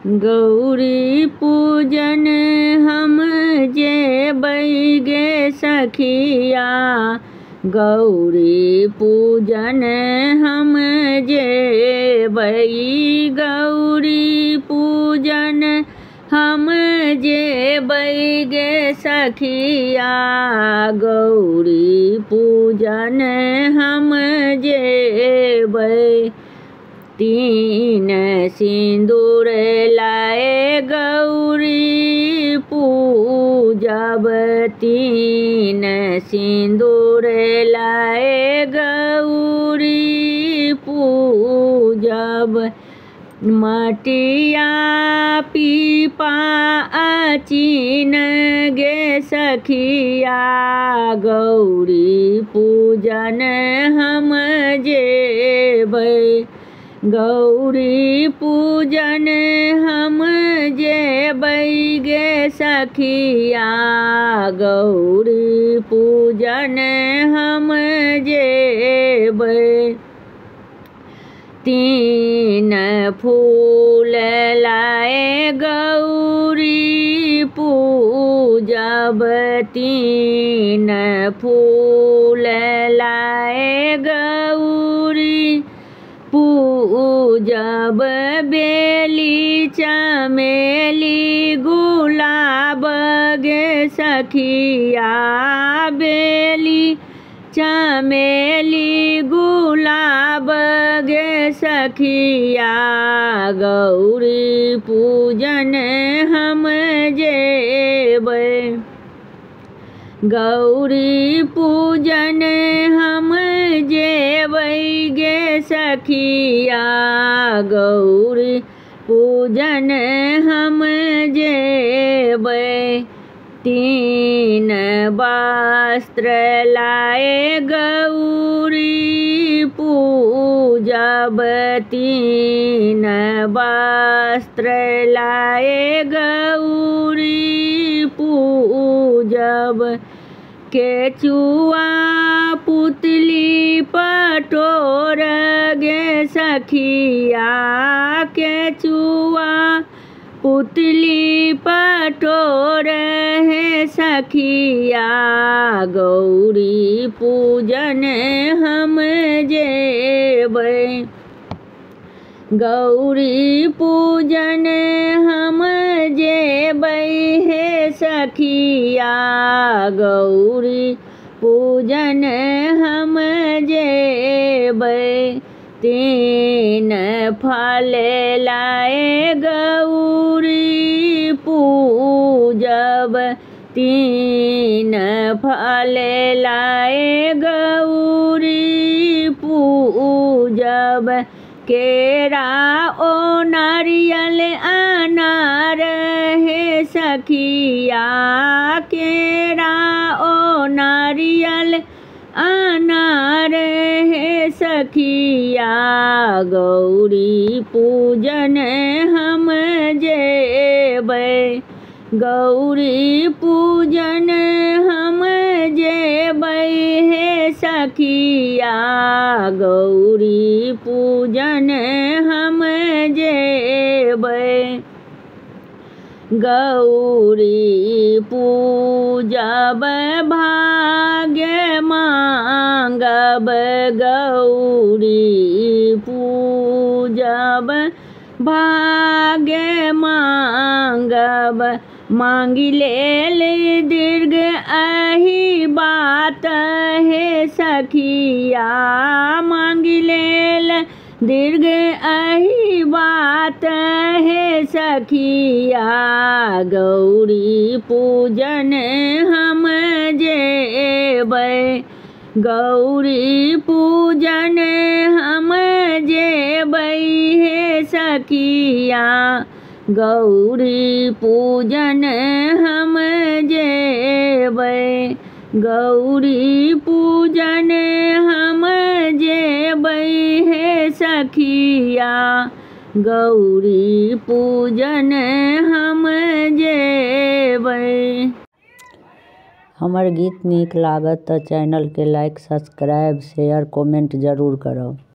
गौरी पूजन हम जेबै गे सखिया, गौरी पूजन हम जेबै, गौरी पूजन हम जेबै गे सखिया, गौरी पूजन हम जेबै। तीन सिंदूर लाए गौरी पूजब, तीन सिंदूर लाए गौरी पूजब। मटिया पीपा आचिन गे सखिया, गौरी पूजन हम जेबै, गौरी पूजन हम जेबै गे सखिया, गौरी पूजन हम जेबै। तीन फूल लाए गौरी पूजब, तीन फूल लाए गौरी पूजब। बेली चमेली गुलाब गे सखिया, बेली चमेली गुलाब गे सखिया, गौरी पूजन हम जेबै, गौरी पूजन हम जेबै गे सखिया, गौरी पूजन हम जेबै। तीन वस्त्र लाए गौरी पूजब, तीन वस्त्र लाए गौरी पूजब। केचुआ पुतली पटोर गे सखिया, केचुआ पुतली पटोर है सखिया, गौरी पूजन हम जेबै, गौरी पूजन हम जेबै हे सखिया, गौरी पूजन हम जेबै। तीन फल लाए गौरी पूजब, तीन फल लाए गौरी पूजब। केरा ओ नारियल अनार हे सखिया, केरा ओ नारियल अनार हे सखिया, गौरी पूजन हम जेबै, गौरी पूजन हम जेबै हे सखिया, गौरी पूजन हम जेबै। गौरी पूजब भाग्य मांगब, गौरी पूजब भाग्य मांगब। मांगी लेल दीर्घ अहि बात हे सखिया, मांगी लेल दीर्घ अहि बात हे सखिया, गौरी पूजन हम जेबै, गौरी पूजन हम जेबै हे सखिया, गौरी पूजन हम जेबै, गौरी पूजन हम जेबै हे सखिया, गौरी पूजन हम जेबै। हमर गीत नीक लागत तऽ चैनल के लाइक, सब्सक्राइब, शेयर, कमेंट जरूर करब।